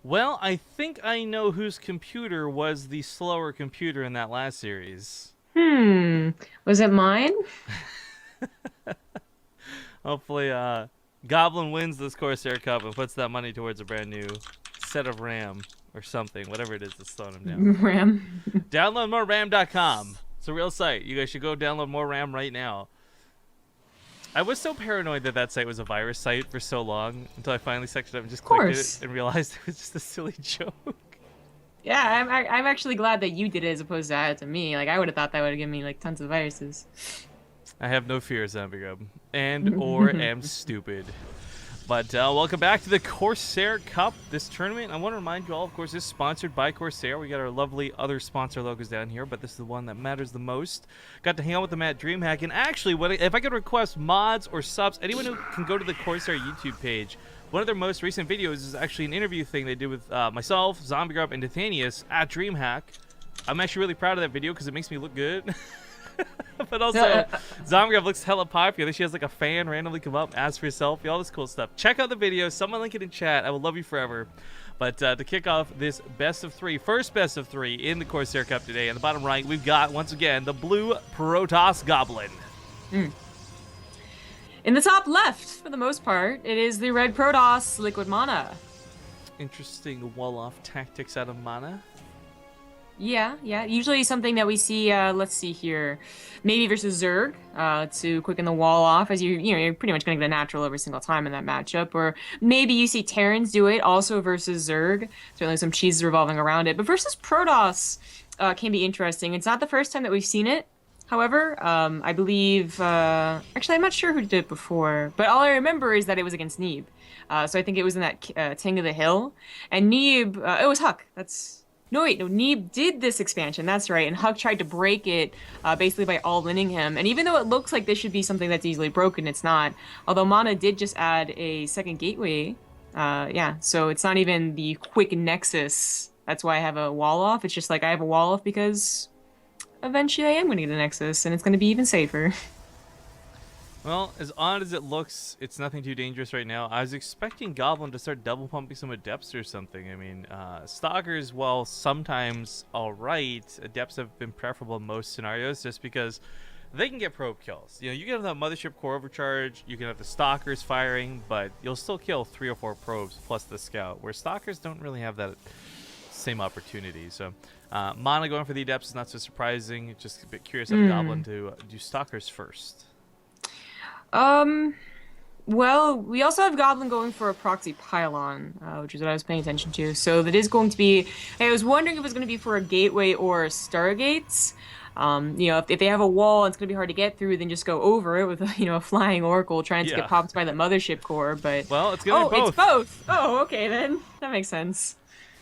Well, I think I know whose computer was the slower computer in that last series. Hmm. Was it mine? Hopefully, Goblin wins this Corsair Cup and puts that money towards a brand new set of RAM or something, whatever it is that's slowing him down. Ram. DownloadMoreRAM.com. It's a real site. You guys should go download more RAM right now. I was so paranoid that that site was a virus site for so long until I finally sectioned up and just Of clicked it course. and realized it was just a silly joke. Yeah, I'm actually glad that you did it as opposed to me. Like I would have thought that would have given me like tons of viruses. I have no fear, Zombie Grub, and or am stupid. But welcome back to the Corsair Cup. This tournament, I want to remind you all, of course, is sponsored by Corsair. We got our lovely other sponsor logos down here, but this is the one that matters the most. Got to hang out with them at DreamHack, and actually, if I could request mods or subs, anyone who can go to the Corsair YouTube page, one of their most recent videos is actually an interview thing they did with myself, Zombie Grub, and Nathanius at DreamHack. I'm actually really proud of that video because it makes me look good. But also, Zombie Grub looks hella popular. She has like a fan randomly come up, ask for a selfie, all this cool stuff. Check out the video. Someone link it in chat. I will love you forever. But to kick off this best of three, first best of three in the Corsair Cup today, in the bottom right, we've got, once again, the blue Protoss Goblin. Mm. In the top left, for the most part, it is the red Protoss Liquid MaNa. Interesting wall-off tactics out of MaNa. Yeah. Usually something that we see, let's see here, maybe versus Zerg, to quicken the wall off, as you're pretty much going to get a natural every single time in that matchup. Or maybe you see Terrans do it also versus Zerg. Certainly some cheeses revolving around it. But versus Protoss can be interesting. It's not the first time that we've seen it. However, I believe, actually, I'm not sure who did it before, but all I remember is that it was against Neeb. So I think it was in that Ting of the Hill. And Neeb, it was Huck. No, wait, no, Neeb did this expansion, that's right, and Huck tried to break it basically by all-inning him. And even though it looks like this should be something that's easily broken, it's not. Although MaNa did just add a second gateway, yeah, so it's not even the quick nexus. That's why I have a wall off. It's just like I have a wall off because eventually I am going to get a nexus, and it's going to be even safer. Well, as odd as it looks, it's nothing too dangerous right now. I was expecting Goblin to start double pumping some Adepts or something. I mean, Stalkers, while sometimes alright, Adepts have been preferable in most scenarios just because they can get probe kills. You know, you can have the Mothership Core overcharge, you can have the Stalkers firing, but you'll still kill 3 or 4 probes plus the Scout, where Stalkers don't really have that same opportunity. So, MaNa going for the Adepts is not so surprising. Just a bit curious of Goblin to do Stalkers first. Well, we also have Goblin going for a proxy pylon, which is what I was paying attention to. So that is going to be, I was wondering if it was going to be for a gateway or Stargates. If they have a wall and it's going to be hard to get through, then just go over it with, a flying oracle trying to get popped by the mothership core. But well, it's going to be both. It's both. Oh, okay, then. That makes sense.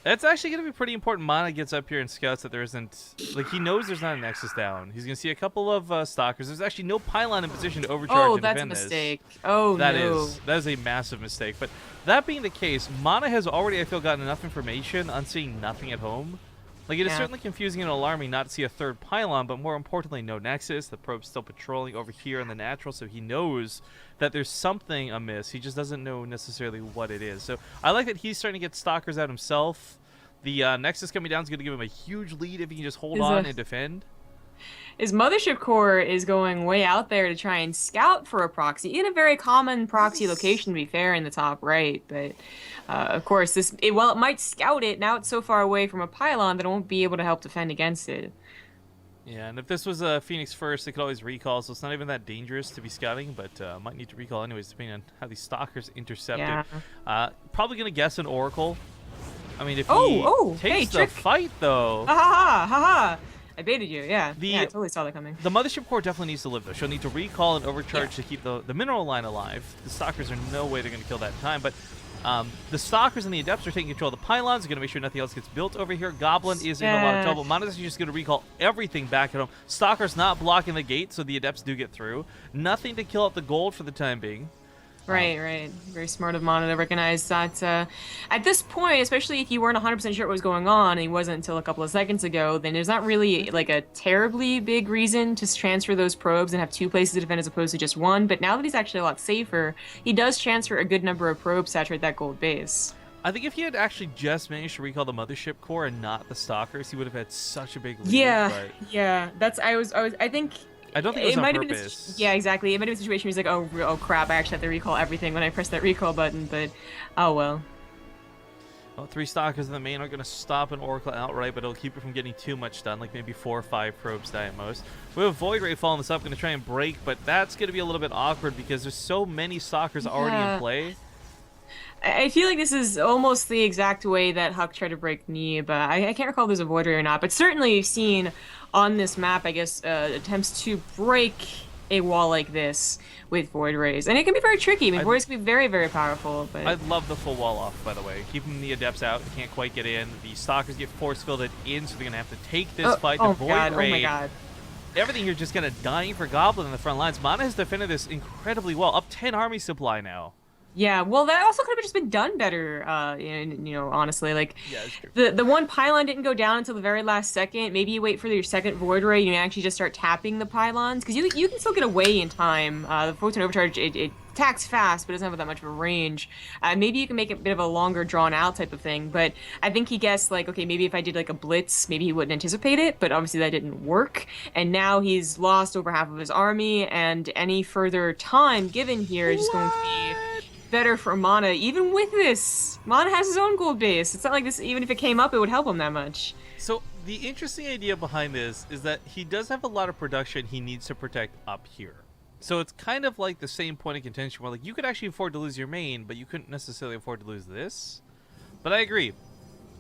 That's actually going to be pretty important. MaNa gets up here and scouts that there isn't... Like, he knows there's not a Nexus down. He's going to see a couple of Stalkers. There's actually no pylon in position to overcharge and defend this. Oh, that's a mistake. Oh, no. That is a massive mistake. But that being the case, MaNa has already, I feel, gotten enough information on seeing nothing at home. Like, it is certainly confusing and alarming not to see a third pylon, but more importantly, no Nexus. The probe's still patrolling over here in the natural, so he knows that there's something amiss. He just doesn't know necessarily what it is. So I like that he's starting to get Stalkers out himself. The Nexus coming down is going to give him a huge lead if he can just hold on and defend. His Mothership Core is going way out there to try and scout for a proxy in a very common proxy location, to be fair, in the top right. But, of course, while it might scout it, now it's so far away from a pylon that it won't be able to help defend against it. Yeah, and if this was a Phoenix first, it could always recall, so it's not even that dangerous to be scouting, but might need to recall anyways, depending on how these Stalkers intercept it. Probably going to guess an Oracle. I mean, if he takes the fight, though... Ha. I baited you, yeah. I totally saw that coming. The Mothership Core definitely needs to live, though. She'll need to recall and overcharge to keep the mineral line alive. The Stalkers are no way they're going to kill that in time, but the Stalkers and the Adepts are taking control of the pylons. They're going to make sure nothing else gets built over here. Goblin is in a lot of trouble. MaNa's just going to recall everything back at home. Stalker's not blocking the gate, so the Adepts do get through. Nothing to kill out the gold for the time being. Right. Very smart of MaNa to recognize that at this point, especially if you weren't 100% sure what was going on, and he wasn't until a couple of seconds ago, then there's not really like a terribly big reason to transfer those probes and have 2 places to defend as opposed to just 1. But now that he's actually a lot safer, he does transfer a good number of probes to saturate that gold base. I think if he had actually just managed to recall the mothership core and not the stalkers, he would have had such a big lead. Yeah, But yeah. I think I don't think it was on might have purpose. been. Yeah, exactly. It might have been a situation where he's like, oh crap, I actually have to recall everything when I press that recall button. But oh well. Well, 3 stalkers in the main are going to stop an Oracle outright, but it'll keep it from getting too much done, like maybe 4 or 5 probes die at most. We have Void Ray following this up, going to try and break, but that's going to be a little bit awkward because there's so many stalkers already in play. I feel like this is almost the exact way that Huck tried to break Knee, but I can't recall if there's a Void Ray or not. But certainly you've seen on this map, I guess, attempts to break a wall like this with Void Rays. And it can be very tricky. I mean, Void Rays can be very, very powerful. But I love the full wall off, by the way. Keeping the Adepts out, they can't quite get in. The Stalkers get force-fielded in, so they're going to have to take this fight. The Void Ray. Oh my god. Everything here just kind of dying for Goblin in the front lines. MaNa has defended this incredibly well. Up 10 army supply now. Yeah, well, that also could have just been done better, honestly. Like, yeah, true. The one pylon didn't go down until the very last second. Maybe you wait for your second Void Ray, you actually just start tapping the pylons, because you can still get away in time. The Photon Overcharge, it attacks fast, but doesn't have that much of a range. Maybe you can make it a bit of a longer, drawn-out type of thing, but I think he guessed, like, okay, maybe if I did, like, a blitz, maybe he wouldn't anticipate it, but obviously that didn't work, and now he's lost over half of his army, and any further time given here is just going to be better for MaNa. Even with this, MaNa has his own gold base. It's not like this, even if it came up, it would help him that much. So the interesting idea behind this is that he does have a lot of production he needs to protect up here. So it's kind of like the same point of contention where, like, you could actually afford to lose your main, but you couldn't necessarily afford to lose this. But I agree.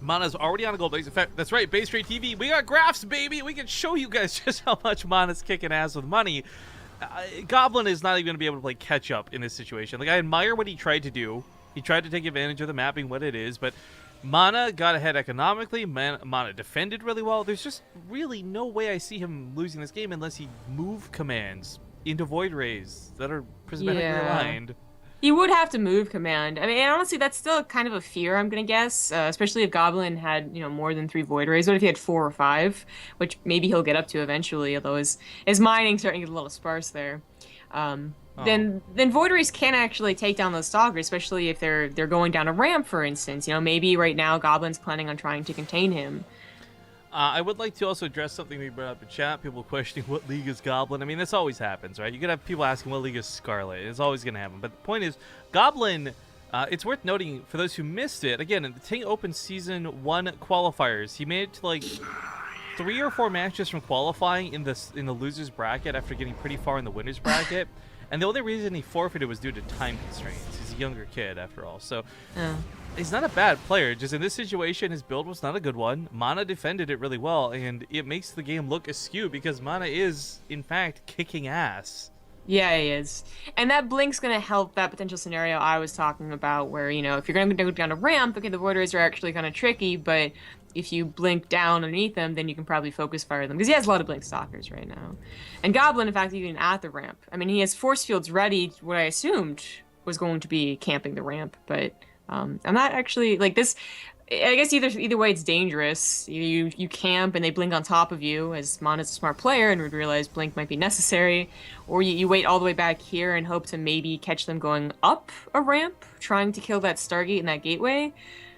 MaNa's already on a gold base. In fact, that's right, BaseTradeTV. We got graphs, baby. We can show you guys just how much MaNa's kicking ass with money. Goblin is not even going to be able to play catch up in this situation. Like, I admire what he tried to do. He tried to take advantage of the map being what it is, but MaNa got ahead economically. MaNa defended really well. There's just really no way I see him losing this game unless he move commands into Void Rays that are prismatically aligned. He would have to move command. I mean, honestly, that's still kind of a fear, I'm going to guess, especially if Goblin had, more than 3 Void Rays. What if he had 4 or 5, which maybe he'll get up to eventually, although his mining's starting to get a little sparse there. Then Void Rays can actually take down those Stalkers, especially if they're going down a ramp, for instance. Maybe right now Goblin's planning on trying to contain him. I would like to also address something we brought up in chat. People questioning what league is Goblin. I mean, this always happens, right? You could have people asking what league is Scarlet. It's always going to happen. But the point is, Goblin, it's worth noting, for those who missed it, again, in the Ting Open Season 1 qualifiers, he made it to, like, 3 or 4 matches from qualifying in the loser's bracket after getting pretty far in the winner's bracket. And the only reason he forfeited was due to time constraints. He's a younger kid, after all. So he's not a bad player. Just in this situation, his build was not a good one. MaNa defended it really well, and it makes the game look askew because MaNa is, in fact, kicking ass. Yeah, he is. And that Blink's going to help that potential scenario I was talking about where, if you're going to go down a ramp, okay, the Void Rays are actually kind of tricky, but if you blink down underneath them, then you can probably focus fire them. Because he has a lot of Blink Stalkers right now. And Goblin, in fact, even at the ramp. I mean, he has force fields ready, what I assumed was going to be camping the ramp, but I'm not actually, like, this... I guess either way it's dangerous. Either you camp and they blink on top of you, as MaNa's a smart player and would realize blink might be necessary, or you wait all the way back here and hope to maybe catch them going up a ramp, trying to kill that Stargate and that gateway.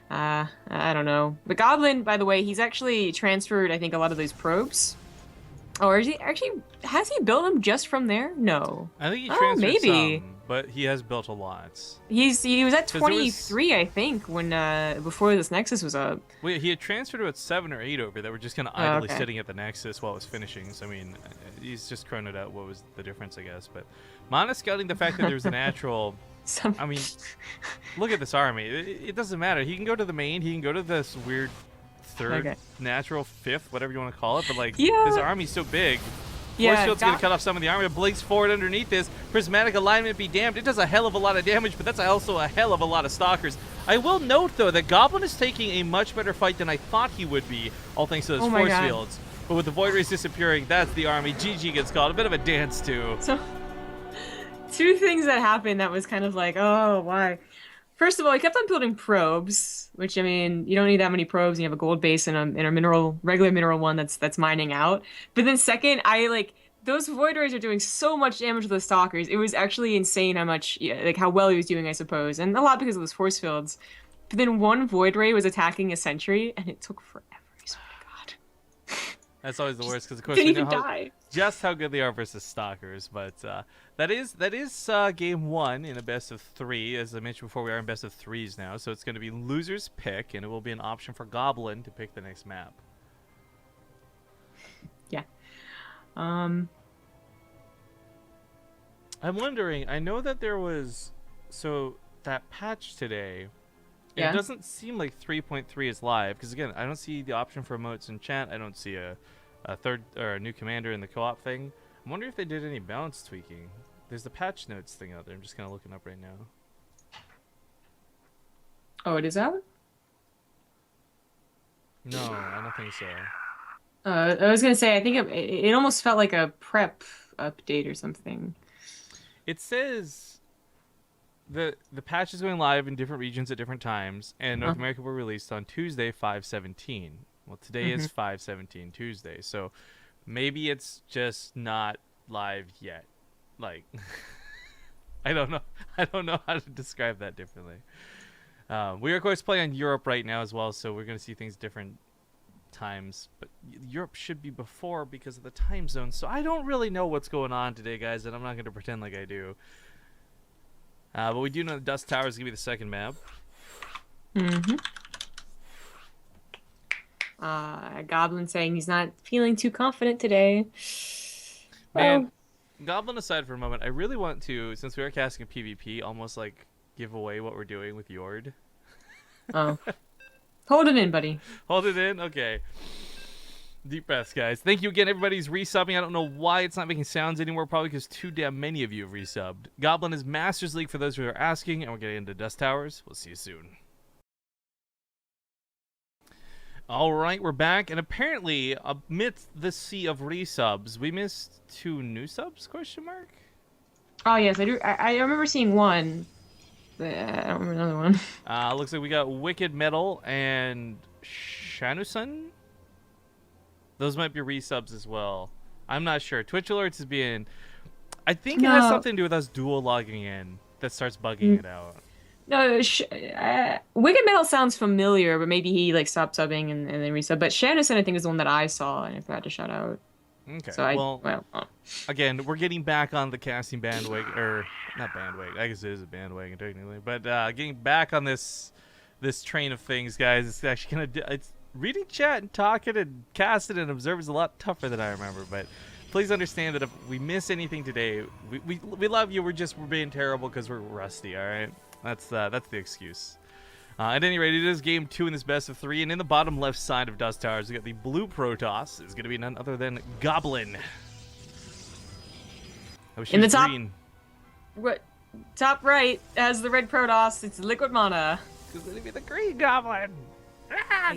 I don't know. The Goblin, by the way, he's actually transferred, I think, a lot of those probes. Or is he actually, has he built them just from there? No. I think he transferred some, but he has built a lot. He was at 23, I think, when before this Nexus was up. Wait, he had transferred about 7 or 8 over that were just kind of idly sitting at the Nexus while it was finishing. So, I mean, he's just chronoed out what was the difference, I guess. But MaNa scouting the fact that there's a natural... I mean, look at this army. It doesn't matter. He can go to the main. He can go to this weird... third, natural, fifth, whatever you want to call it, but like his army's so big. Force Field's gonna cut off some of the army. It blinks forward underneath this. Prismatic alignment be damned. It does a hell of a lot of damage, but that's also a hell of a lot of Stalkers. I will note though that Goblin is taking a much better fight than I thought he would be, all thanks to those Force Fields. But with the Void Rays disappearing, that's the army. GG gets called. A bit of a dance too. So, 2 things that happened that was kind of like, oh, why? First of all, he kept on building probes, which, I mean, you don't need that many probes. You have a gold base and a regular mineral one that's mining out. But then second, those Void Rays are doing so much damage to the Stalkers. It was actually insane how much, how well he was doing, I suppose. And a lot because of those force fields. but then one Void Ray was attacking a sentry, and it took forever. I swear to God. That's always the worst because of course Didn't we know even die. just how good they are versus stalkers. But that is game 1 in a best of 3. As I mentioned before, we are in best of 3s now, so it's going to be loser's pick, and it will be an option for Goblin to pick the next map. Yeah. I'm wondering. I know that there was that patch today. Yeah. It doesn't seem like 3.3 is live because again, I don't see the option for emotes in chat. I don't see a third or a new commander in the co-op thing. I wonder if they did any balance tweaking. There's the patch notes thing out there. I'm just kind of looking up right now. Oh, it is out? No, I don't think so. I was gonna say, I think it almost felt like a prep update or something. It says the patch is going live in different regions at different times, and North America will released on Tuesday, 5/17. Well, today is 5/17 Tuesday, so maybe it's just not live yet. Like, I don't know. I don't know how to describe that differently. We are of course playing on Europe right now as well, so we're going to see things different times. But Europe should be before because of the time zone. So I don't really know what's going on today, guys, and I'm not going to pretend like I do. But we do know the Dust Tower is going to be the second map. Goblin saying he's not feeling too confident today. Man, Goblin aside for a moment, I really want to, since we are casting a PvP, almost like give away what we're doing with Yord. Oh. Hold it in, buddy. Hold it in? Okay. Deep breaths, guys. Thank you again, everybody's resubbing. I don't know why it's not making sounds anymore, probably because too damn many of you have resubbed. Goblin is Masters League for those who are asking, and we're getting into Dust Towers. We'll see you soon. All right, we're back, and apparently, amidst the sea of resubs, we missed 2 new subs, question mark? Oh, yes, I do. I remember seeing one, but I don't remember another one. Looks like we got Wicked Metal and Shanusun. Those might be resubs as well. I'm not sure. Twitch Alerts is being... I think it has something to do with us dual logging in that starts bugging it out. No, Wicked Metal sounds familiar, but maybe he like stopped subbing and then resub. But Shanusun, I think, is the one that I saw, and I forgot to shout out. Okay. So again, we're getting back on the casting bandwagon, or not bandwagon. I guess it is a bandwagon technically, but getting back on this train of things, guys. It's actually it's reading chat and talking and casting and observing is a lot tougher than I remember. But please understand that if we miss anything today, we love you. We're being terrible because we're rusty. All right. That's the excuse. At any rate, it is game 2 in this best of 3, and in the bottom left side of Dust Towers, we got the blue Protoss. It's going to be none other than Goblin. In the top right has the red Protoss. It's liquid MaNa. It's going to be the green Goblin.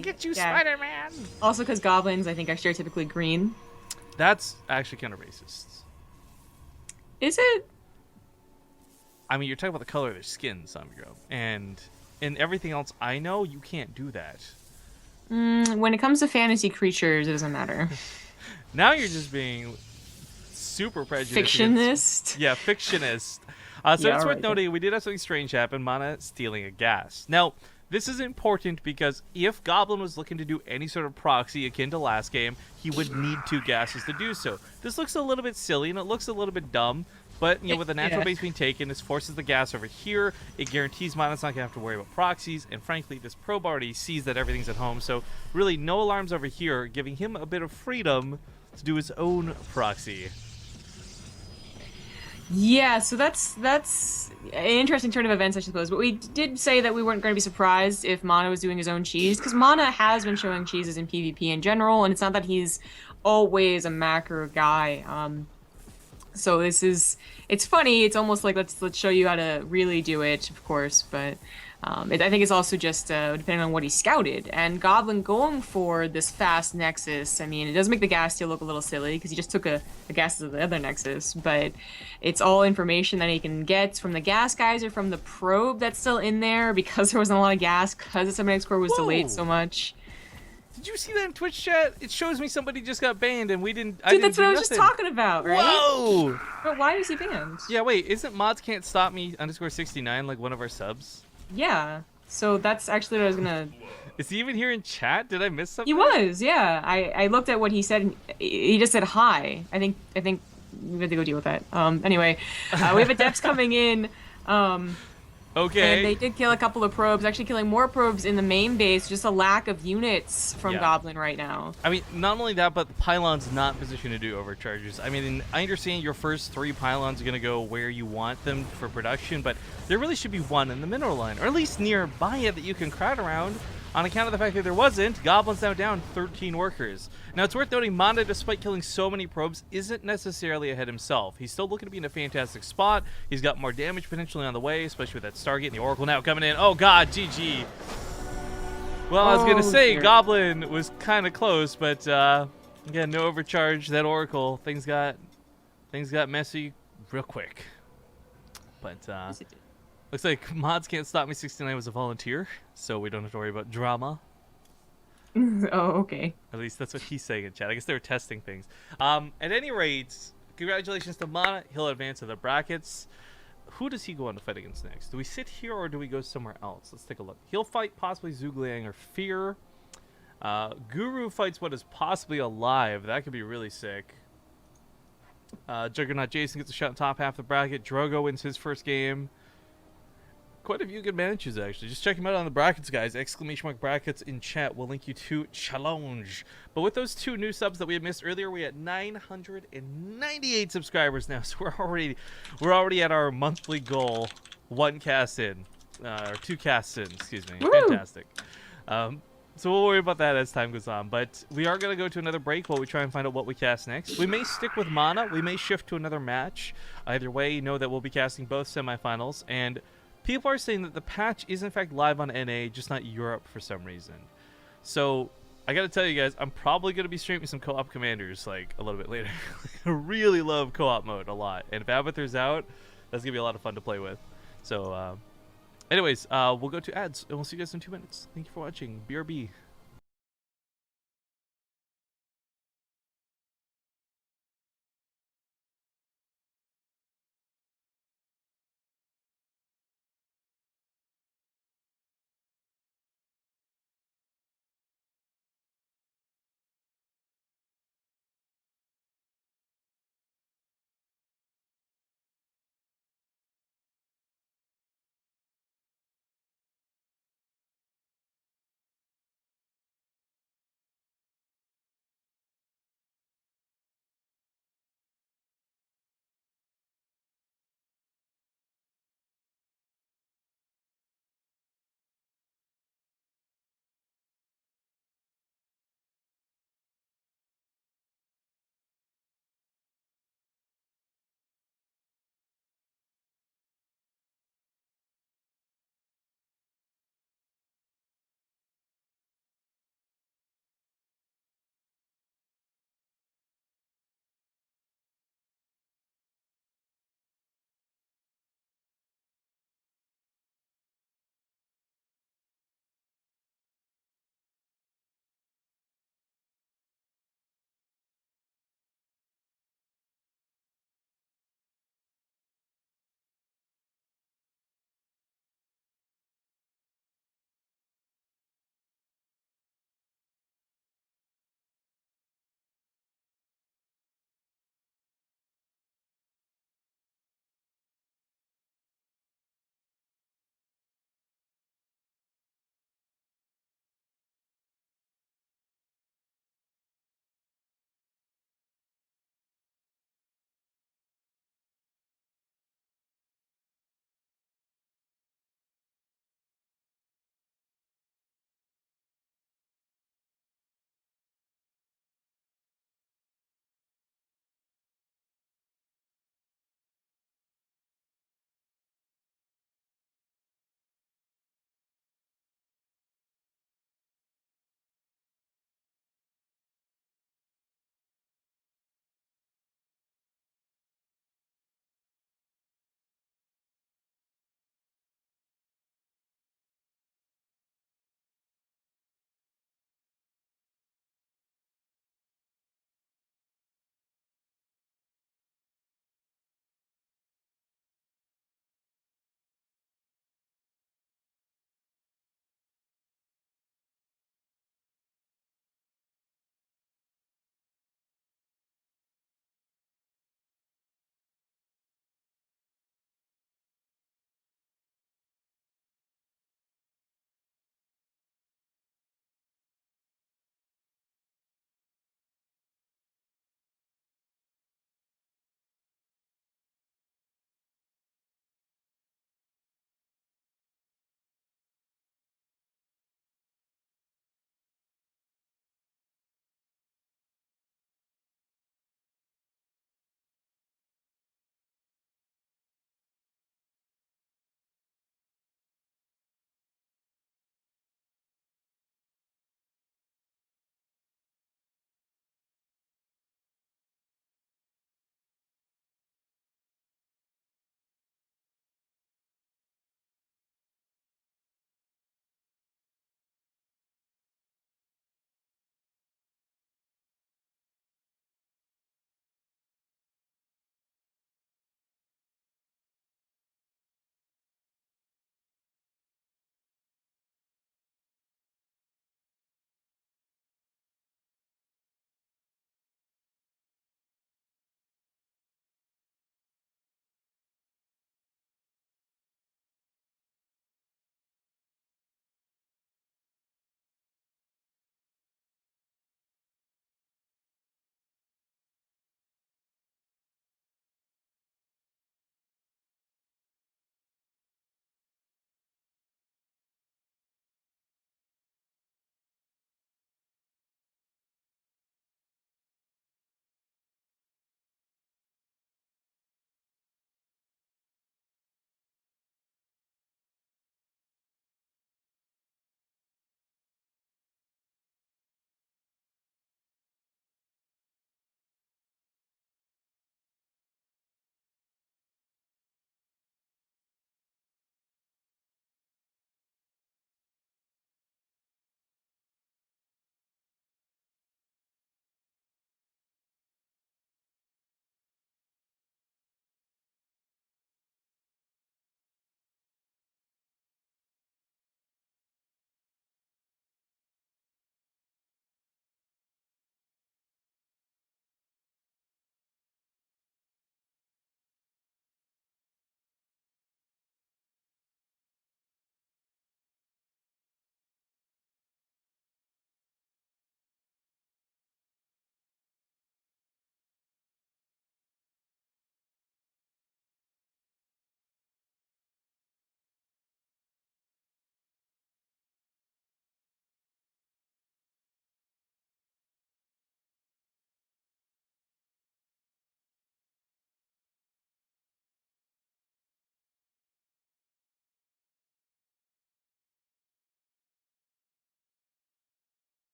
Get you, Spider-Man. Also, because goblins, I think, are stereotypically green. That's actually kind of racist. Is it? I mean, you're talking about the color of their skin, Samgro, and in everything else I know, you can't do that. When it comes to fantasy creatures, it doesn't matter. Now you're just being super prejudiced. Fictionist? Yeah, fictionist. So it's worth noting, we did have something strange happen, MaNa stealing a gas. Now, this is important because if Goblin was looking to do any sort of proxy akin to last game, he would need 2 gases to do so. This looks a little bit silly, and it looks a little bit dumb. But, you know, with the natural base being taken, this forces the gas over here. It guarantees MaNa's not going to have to worry about proxies. And frankly, this probe already sees that everything's at home. So really no alarms over here, giving him a bit of freedom to do his own proxy. Yeah, so that's an interesting turn of events, I suppose. But we did say that we weren't going to be surprised if MaNa was doing his own cheese. Because MaNa has been showing cheeses in PvP in general. And it's not that he's always a macro guy. So it's funny. It's almost like let's show you how to really do it, of course. But I think it's also just depending on what he scouted. And Goblin going for this fast Nexus, I mean, it does make the gas steal look a little silly because he just took a gas to the other Nexus. But it's all information that he can get from the gas geyser, from the probe that's still in there because there wasn't a lot of gas because the 7x core was delayed so much. Did you see that in Twitch chat? It shows me somebody just got banned and we didn't. Dude, that's what I was just talking about, right? Whoa! But why was he banned? Yeah, wait, isn't mods can't stop me _69 like one of our subs? Yeah. So that's actually what I was gonna. Is he even here in chat? Did I miss He something? was, yeah. I looked at what he said. And he just said hi. I think we have to go deal with that. Anyway, we have adepts coming in. Um, and Okay. they did kill a couple of probes, actually killing more probes in the main base. Just a lack of units from Yeah. Goblin right now. I mean, not only that, but the pylon's not positioned to do overcharges. I mean, I understand your first 3 pylons are going to go where you want them for production, but there really should be one in the mineral line, or at least nearby it that you can crowd around. On account of the fact that there wasn't, Goblin's now down 13 workers. Now, it's worth noting, MaNa, despite killing so many probes, isn't necessarily ahead himself. He's still looking to be in a fantastic spot. He's got more damage potentially on the way, especially with that Stargate and the Oracle now coming in. Oh, God, GG. Well, I was going to Oh say dear. Goblin was kind of close, but again, no overcharge. That Oracle, things got messy real quick. But looks like Mods Can't Stop Me 69 was a volunteer, so we don't have to worry about drama. Oh, okay. At least that's what he's saying in chat. I guess they were testing things. At any rate, congratulations to MaNa. He'll advance to the brackets. Who does he go on to fight against next? Do we sit here or do we go somewhere else? Let's take a look. He'll fight possibly Zhugliang or Fear. Guru fights what is possibly alive. That could be really sick. Juggernaut Jason gets a shot in top half the bracket. Drogo wins his first game. Quite a few good matches, actually. Just check him out on the brackets, guys. ! Brackets in chat. We'll link you to Challenge. But with those 2 new subs that we had missed earlier, we had 998 subscribers now. So we're already at our monthly goal. 1 cast in. Or 2 casts in, excuse me. Woo! Fantastic. So we'll worry about that as time goes on. But we are going to go to another break while we try and find out what we cast next. We may stick with MaNa. We may shift to another match. Either way, you know that we'll be casting both semifinals. And people are saying that the patch is in fact live on NA, just not Europe for some reason. So I gotta tell you guys, I'm probably gonna be streaming some co-op commanders like a little bit later. I really love co-op mode a lot, and if Abathur's out, that's gonna be a lot of fun to play with. So anyways, we'll go to ads and we'll see you guys in 2 minutes. Thank you for watching. BRB.